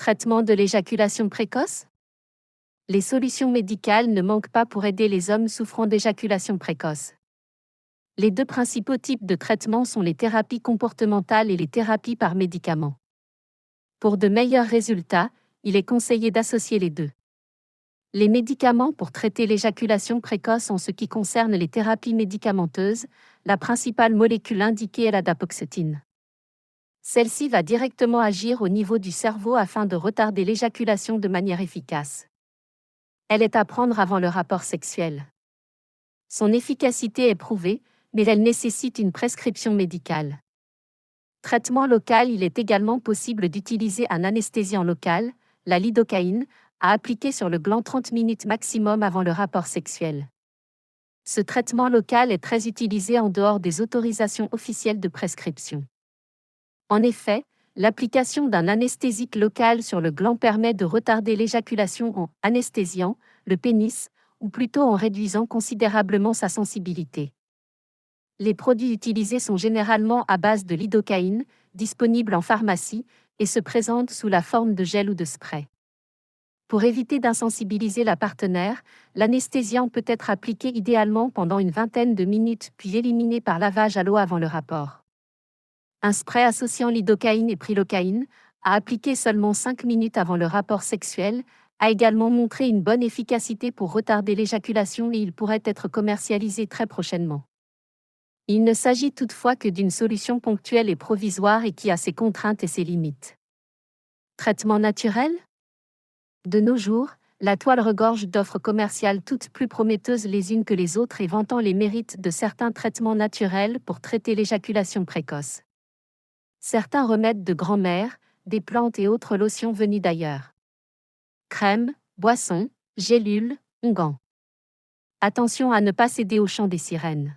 Traitement de l'éjaculation précoce? Les solutions médicales ne manquent pas pour aider les hommes souffrant d'éjaculation précoce. Les deux principaux types de traitements sont les thérapies comportementales et les thérapies par médicaments. Pour de meilleurs résultats, il est conseillé d'associer les deux. Les médicaments pour traiter l'éjaculation précoce en ce qui concerne les thérapies médicamenteuses, la principale molécule indiquée est la dapagliflozine. Celle-ci va directement agir au niveau du cerveau afin de retarder l'éjaculation de manière efficace. Elle est à prendre avant le rapport sexuel. Son efficacité est prouvée, mais elle nécessite une prescription médicale. Traitement local. Il est également possible d'utiliser un anesthésiant local, la lidocaïne, à appliquer sur le gland 30 minutes maximum avant le rapport sexuel. Ce traitement local est très utilisé en dehors des autorisations officielles de prescription. En effet, l'application d'un anesthésique local sur le gland permet de retarder l'éjaculation en anesthésiant le pénis, ou plutôt en réduisant considérablement sa sensibilité. Les produits utilisés sont généralement à base de lidocaïne, disponibles en pharmacie, et se présentent sous la forme de gel ou de spray. Pour éviter d'insensibiliser la partenaire, l'anesthésiant peut être appliqué idéalement pendant une vingtaine de minutes puis éliminé par lavage à l'eau avant le rapport. Un spray associant lidocaïne et prilocaïne, à appliquer seulement 5 minutes avant le rapport sexuel, a également montré une bonne efficacité pour retarder l'éjaculation et il pourrait être commercialisé très prochainement. Il ne s'agit toutefois que d'une solution ponctuelle et provisoire et qui a ses contraintes et ses limites. Traitement naturel? De nos jours, la toile regorge d'offres commerciales toutes plus prometteuses les unes que les autres et vantant les mérites de certains traitements naturels pour traiter l'éjaculation précoce. Certains remèdes de grand-mère, des plantes et autres lotions venues d'ailleurs. Crème, boissons, gélules, onguents. Attention à ne pas céder au chant des sirènes.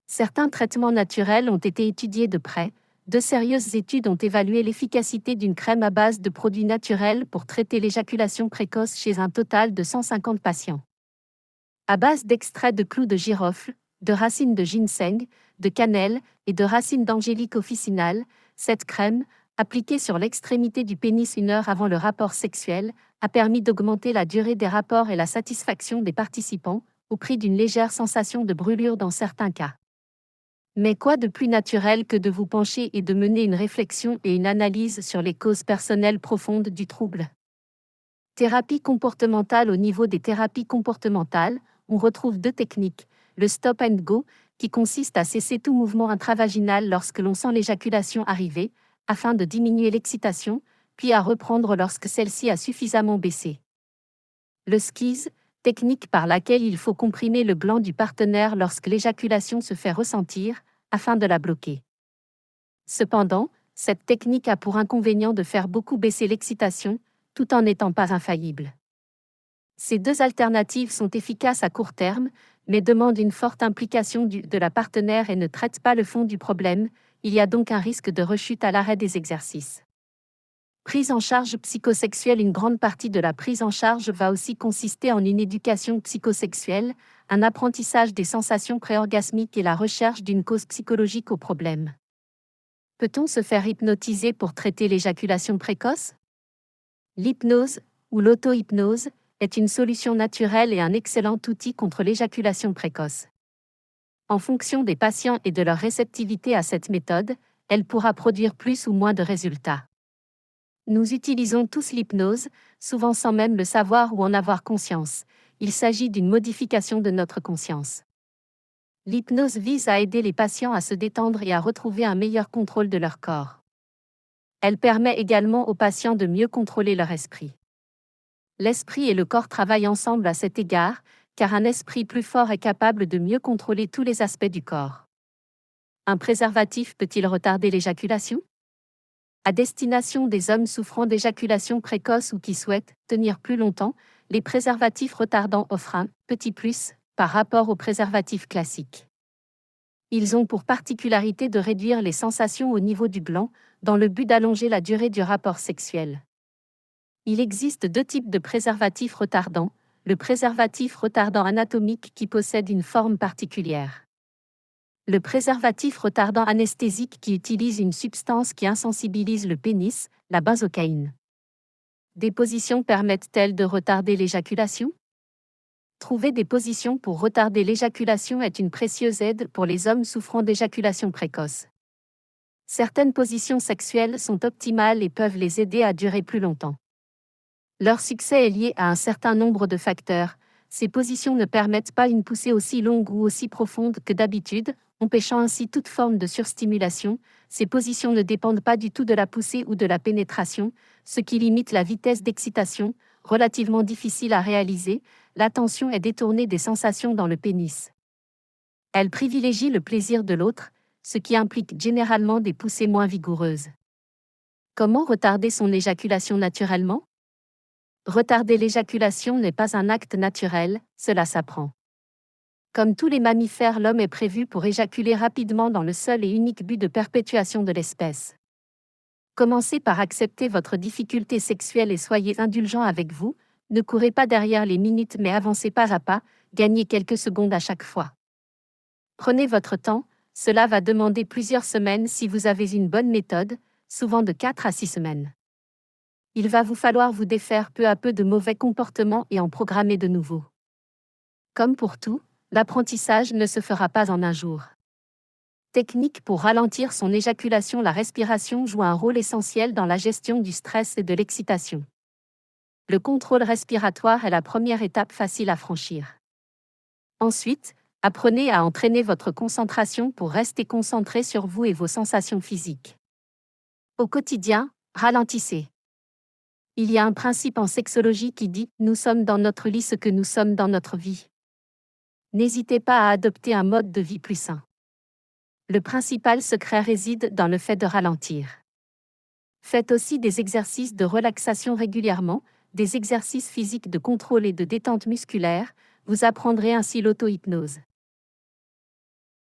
Certains traitements naturels ont été étudiés de près. De sérieuses études ont évalué l'efficacité d'une crème à base de produits naturels pour traiter l'éjaculation précoce chez un total de 150 patients. À base d'extraits de clous de girofle, de racines de ginseng, de cannelle et de racines d'angélique officinale, cette crème, appliquée sur l'extrémité du pénis 1 heure avant le rapport sexuel, a permis d'augmenter la durée des rapports et la satisfaction des participants, au prix d'une légère sensation de brûlure dans certains cas. Mais quoi de plus naturel que de vous pencher et de mener une réflexion et une analyse sur les causes personnelles profondes du trouble? Thérapie comportementale. Au niveau des thérapies comportementales, on retrouve deux techniques, le stop and go, qui consiste à cesser tout mouvement intravaginal lorsque l'on sent l'éjaculation arriver, afin de diminuer l'excitation, puis à reprendre lorsque celle-ci a suffisamment baissé. Le squeeze, technique par laquelle il faut comprimer le gland du partenaire lorsque l'éjaculation se fait ressentir, afin de la bloquer. Cependant, cette technique a pour inconvénient de faire beaucoup baisser l'excitation, tout en n'étant pas infaillible. Ces deux alternatives sont efficaces à court terme, mais demandent une forte implication de la partenaire et ne traitent pas le fond du problème, il y a donc un risque de rechute à l'arrêt des exercices. Prise en charge psychosexuelle. Une grande partie de la prise en charge va aussi consister en une éducation psychosexuelle, un apprentissage des sensations préorgasmiques et la recherche d'une cause psychologique au problème. Peut-on se faire hypnotiser pour traiter l'éjaculation précoce? L'hypnose, ou l'auto-hypnose, est une solution naturelle et un excellent outil contre l'éjaculation précoce. En fonction des patients et de leur réceptivité à cette méthode, elle pourra produire plus ou moins de résultats. Nous utilisons tous l'hypnose, souvent sans même le savoir ou en avoir conscience. Il s'agit d'une modification de notre conscience. L'hypnose vise à aider les patients à se détendre et à retrouver un meilleur contrôle de leur corps. Elle permet également aux patients de mieux contrôler leur esprit. L'esprit et le corps travaillent ensemble à cet égard, car un esprit plus fort est capable de mieux contrôler tous les aspects du corps. Un préservatif peut-il retarder l'éjaculation? À destination des hommes souffrant d'éjaculation précoce ou qui souhaitent tenir plus longtemps, les préservatifs retardants offrent un petit plus par rapport aux préservatifs classiques. Ils ont pour particularité de réduire les sensations au niveau du gland, dans le but d'allonger la durée du rapport sexuel. Il existe deux types de préservatifs retardants, le préservatif retardant anatomique qui possède une forme particulière. Le préservatif retardant anesthésique qui utilise une substance qui insensibilise le pénis, la benzocaïne. Des positions permettent-elles de retarder l'éjaculation? Trouver des positions pour retarder l'éjaculation est une précieuse aide pour les hommes souffrant d'éjaculation précoce. Certaines positions sexuelles sont optimales et peuvent les aider à durer plus longtemps. Leur succès est lié à un certain nombre de facteurs. Ces positions ne permettent pas une poussée aussi longue ou aussi profonde que d'habitude, empêchant ainsi toute forme de surstimulation. Ces positions ne dépendent pas du tout de la poussée ou de la pénétration, ce qui limite la vitesse d'excitation, relativement difficile à réaliser. L'attention est détournée des sensations dans le pénis. Elle privilégie le plaisir de l'autre, ce qui implique généralement des poussées moins vigoureuses. Comment retarder son éjaculation naturellement? Retarder l'éjaculation n'est pas un acte naturel, cela s'apprend. Comme tous les mammifères, l'homme est prévu pour éjaculer rapidement dans le seul et unique but de perpétuation de l'espèce. Commencez par accepter votre difficulté sexuelle et soyez indulgent avec vous, ne courez pas derrière les minutes mais avancez pas à pas, gagnez quelques secondes à chaque fois. Prenez votre temps, cela va demander plusieurs semaines si vous avez une bonne méthode, souvent de 4 à 6 semaines. Il va vous falloir vous défaire peu à peu de mauvais comportements et en programmer de nouveaux. Comme pour tout, l'apprentissage ne se fera pas en un jour. Technique pour ralentir son éjaculation. La respiration joue un rôle essentiel dans la gestion du stress et de l'excitation. Le contrôle respiratoire est la première étape facile à franchir. Ensuite, apprenez à entraîner votre concentration pour rester concentré sur vous et vos sensations physiques. Au quotidien, ralentissez. Il y a un principe en sexologie qui dit « Nous sommes dans notre lit ce que nous sommes dans notre vie ». N'hésitez pas à adopter un mode de vie plus sain. Le principal secret réside dans le fait de ralentir. Faites aussi des exercices de relaxation régulièrement, des exercices physiques de contrôle et de détente musculaire, vous apprendrez ainsi l'auto-hypnose.